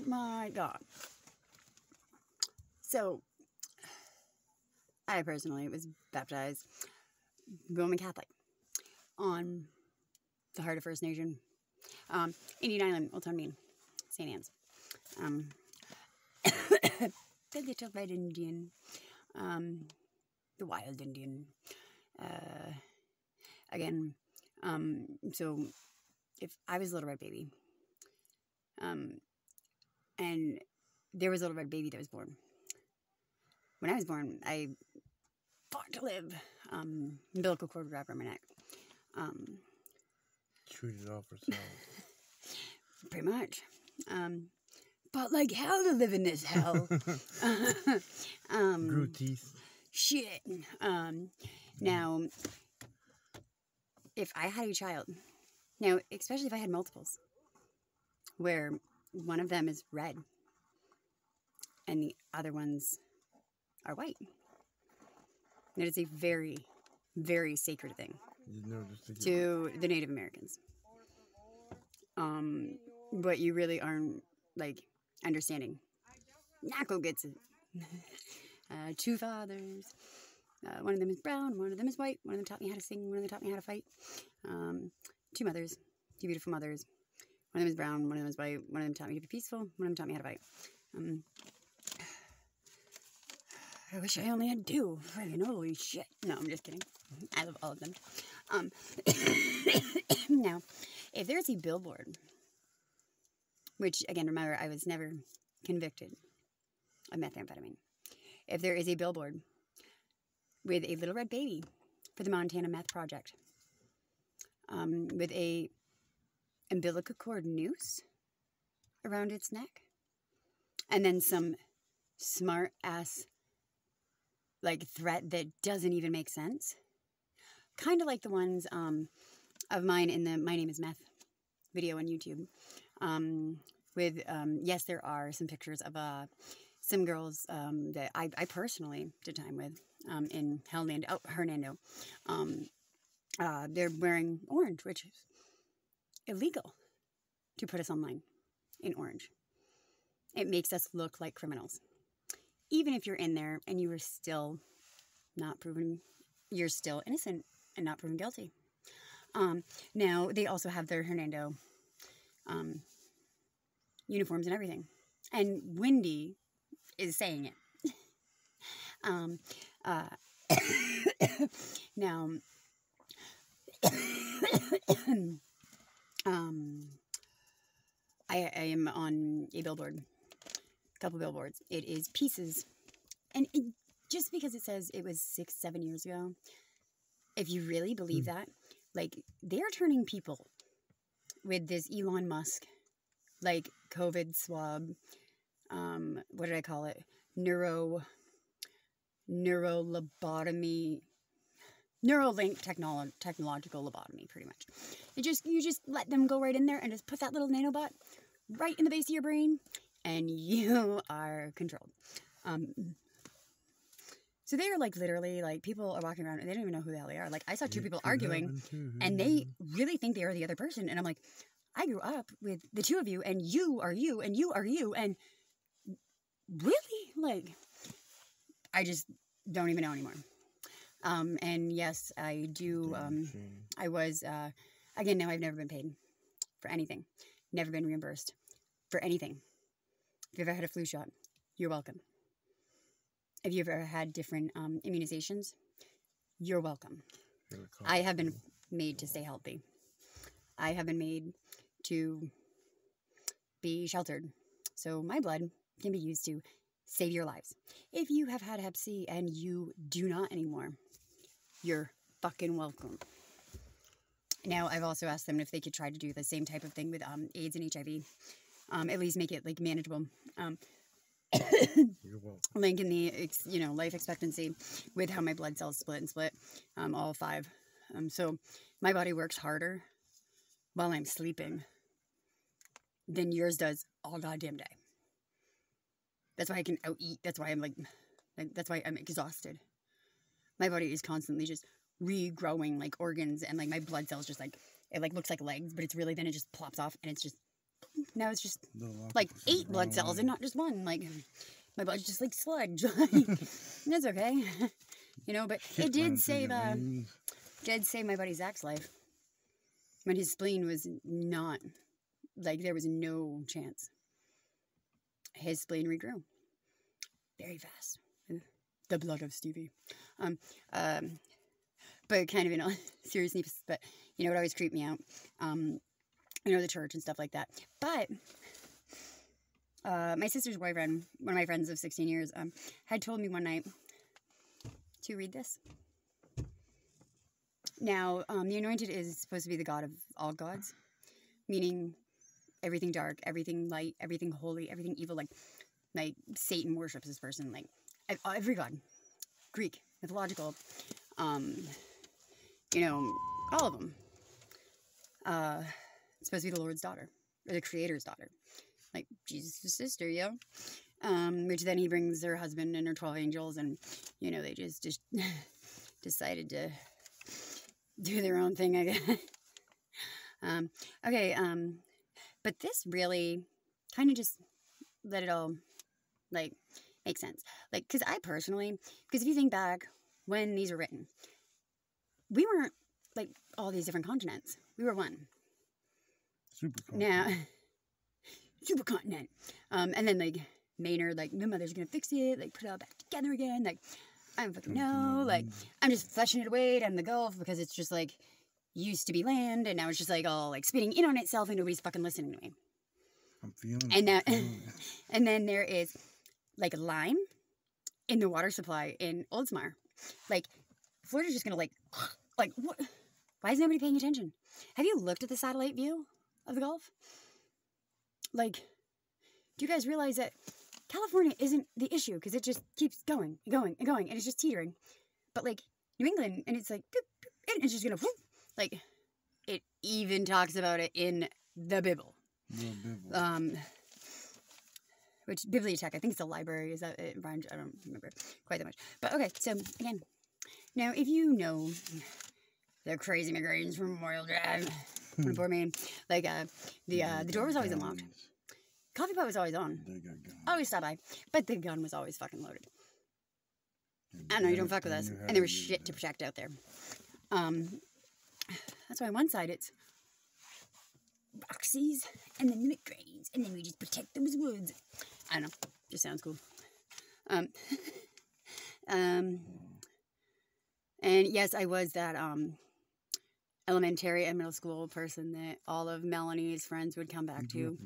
my God. So, I personally was baptized Roman Catholic on the heart of First Nation, Indian Island, Old Town, Maine, St. Anne's. The little red Indian, the wild Indian. Again, so if I was a little red baby, and there was a little red baby that was born. When I was born, I fought to live. Umbilical cord wrapped around my neck. Shoot it off herself. Pretty much. But like hell to live in this hell. Grew teeth. Shit. Now, if I had a child, now, especially if I had multiples, where one of them is red and the other ones are white, that is a very, very sacred thing to the Native Americans. But you really aren't, like, understanding. Nako gets it. 2 fathers. One of them is brown, one of them is white. One of them taught me how to sing, one of them taught me how to fight. 2 mothers, 2 beautiful mothers. One of them is brown, one of them is white. One of them taught me to be peaceful, one of them taught me how to fight. I wish I only had 2. Friggin' holy shit. No, I'm just kidding. I love all of them. Now, if there's a billboard, which, again, remember, I was never convicted of methamphetamine. If there is a billboard with a little red baby for the Montana Meth Project, with a umbilical cord noose around its neck, and then some smart-ass, like, threat that doesn't even make sense, kind of like the ones of mine in the My Name is Meth video on YouTube, with, yes, there are some pictures of some girls that I personally did time with in Hernando. They're wearing orange, which is illegal to put us online in orange. It makes us look like criminals. Even if you're in there and you were still not proven, you're still innocent and not proven guilty. Now, they also have their Hernando uniforms and everything. And Wendy is saying it. Now, I am on a billboard, a couple billboards. It is Pieces. And just because it says it was 6-7 years ago, if you really believe that, like, they're turning people with this Elon Musk, like, COVID swab, what did I call it? Neurolobotomy, Neuralink technological lobotomy, pretty much. You just let them go right in there and just put that little nanobot right in the base of your brain, and you are controlled. So they are, like, literally, like, people are walking around and they don't even know who the hell they are. Like, I saw 2 people arguing, and they really think they are the other person, and I'm like, I grew up with the 2 of you, and you are you, and you are you, and really? Like, I just don't even know anymore. And yes, I do, I was, again, now I've never been paid for anything. Never been reimbursed for anything. If you've ever had a flu shot, you're welcome. If you've ever had different immunizations, you're welcome. I have been made to stay healthy. I have been made to be sheltered. So my blood can be used to save your lives. If you have had Hep C and you do not anymore, you're fucking welcome. Now, I've also asked them if they could try to do the same type of thing with AIDS and HIV. At least make it, like, manageable. You're welcome. Linking the, life expectancy with how my blood cells split, all 5. So my body works harder while I'm sleeping than yours does all goddamn day. That's why I can out-eat. That's why I'm that's why I'm exhausted. My body is constantly just regrowing, like, organs, and, like, my blood cells just, like, it, like, looks like legs, but it's really, then it just plops off, and it's just now it's just like 8 blood cells and not just one. Like, my blood's just like sludge. That's okay. You know, but it did save my buddy Zach's life. When his spleen was not, like, there was no chance. His spleen regrew. Very fast. The blood of Stevie. But kind of in all seriousness, but, you know, it always creeped me out. You know, the church and stuff like that. But my sister's boyfriend, one of my friends of 16 years, had told me one night to read this. Now, the Anointed is supposed to be the God of all gods, meaning everything dark, everything light, everything holy, everything evil. Like Satan worships this person. Like every god, Greek, mythological, you know, all of them. It's supposed to be the Lord's daughter, or the Creator's daughter, like Jesus' sister, yo. Which then he brings her husband and her 12 angels, and you know they just decided to do their own thing, I guess. Okay, but this really kind of just let it all, like, make sense. Like, because I personally, because if you think back when these were written, we weren't, like, all these different continents. We were one. Supercontinent. Now, supercontinent. And then, like, Maynard, like, my mother's gonna fix it, like, put it all back together again, like, I don't fucking know, like, I'm just flushing it away down the Gulf because it's just, like, used to be land, and now it's just, like, all, like, spinning in on itself, and nobody's fucking listening to me. I'm feeling and now, and then there is, like, a lime in the water supply in Oldsmar. Like, Florida's just gonna, like, what? Why is nobody paying attention? Have you looked at the satellite view of the Gulf? Like, do you guys realize that California isn't the issue because it just keeps going and going and going and it's just teetering. But like New England, and it's like, boop, boop, and it's just gonna, whoop. Like, it even talks about it in the Bible. Which bibliotech, I think it's a library. Is that it? I don't remember quite that much. But okay, so again, now if you know the crazy migraines from Memorial Drive, from Poor Man, like the door was always unlocked. Coffee pot was always on. Always stop by. But the gun was always fucking loaded. I know you don't fuck with us. And there was shit to protect out there. That's why on one side it's Roxy's and then the McGrady's. And then we just protect those woods. I don't know. Just sounds cool. And yes, I was that elementary and middle school person that all of Melanie's friends would come back to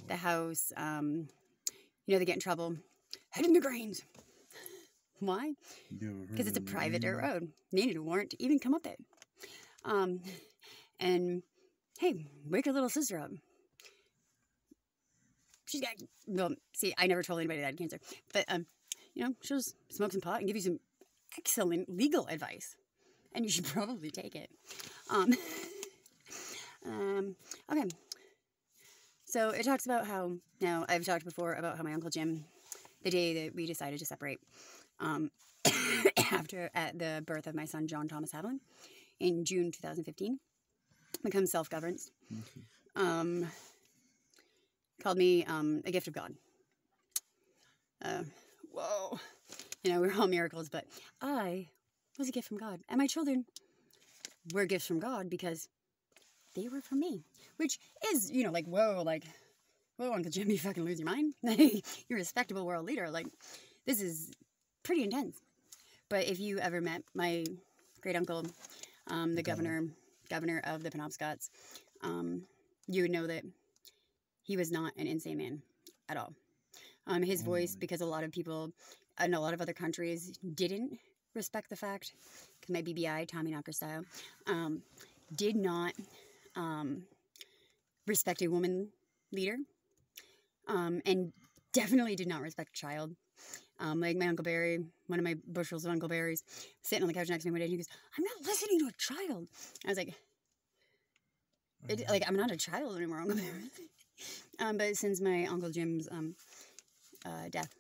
the house. You know, they get in trouble. Head in the grains. Why? Because it's a private dirt road. Needed a warrant to even come up it. And hey, wake your little sister up. She's got, well, see, I never told anybody that I had cancer. But, you know, she'll just smoke some pot and give you some excellent legal advice. And you should probably take it. Okay. So it talks about how, now I've talked before about how my Uncle Jim, the day that we decided to separate, at the birth of my son, John Thomas Haviland, in June 2015, becomes self-governed, called me a gift of God. Whoa. You know, we're all miracles, but I was a gift from God. And my children were gifts from God because they were from me. Which is, you know, like, whoa, Uncle Jim, you fucking lose your mind? You're a respectable world leader. Like, this is pretty intense. But if you ever met my great uncle, the governor of the Penobscots, you would know that he was not an insane man at all. His voice, because a lot of people in a lot of other countries didn't respect the fact, because my BBI, Tommy Knocker style, did not respect a woman leader, and definitely did not respect a child. Like my Uncle Barry, one of my bushels of Uncle Barry's, sitting on the couch next to me one day, and he goes, "I'm not listening to a child." I was like, I'm not a child anymore, Uncle Barry. But since my Uncle Jim's death,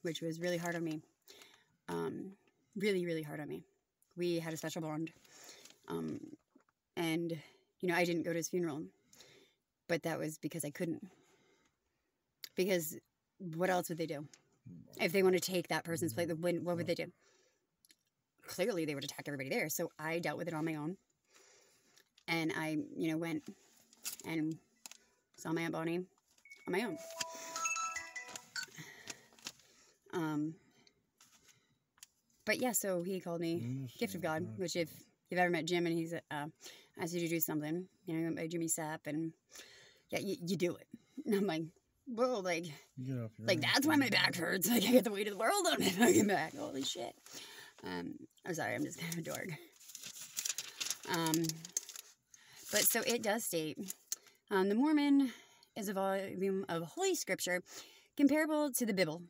which was really hard on me, really, really hard on me, we had a special bond. And, you know, I didn't go to his funeral, but that was because I couldn't. Because what else would they do? If they want to take that person's place, what would they do? Clearly, they would attack everybody there. So I dealt with it on my own. And I, went and saw my Aunt Bonnie on my own. But yeah, so he called me Gift of God, which if you've ever met Jim and he's asked you to do something, by Jimmy Sapp, and yeah, you do it. And I'm like, whoa, like that's why my back hurts. Like I get the weight of the world on my fucking back. Holy shit. I'm sorry, I'm just kind of a dork. But so it does state, the Mormon is a volume of Holy Scripture comparable to the Bible,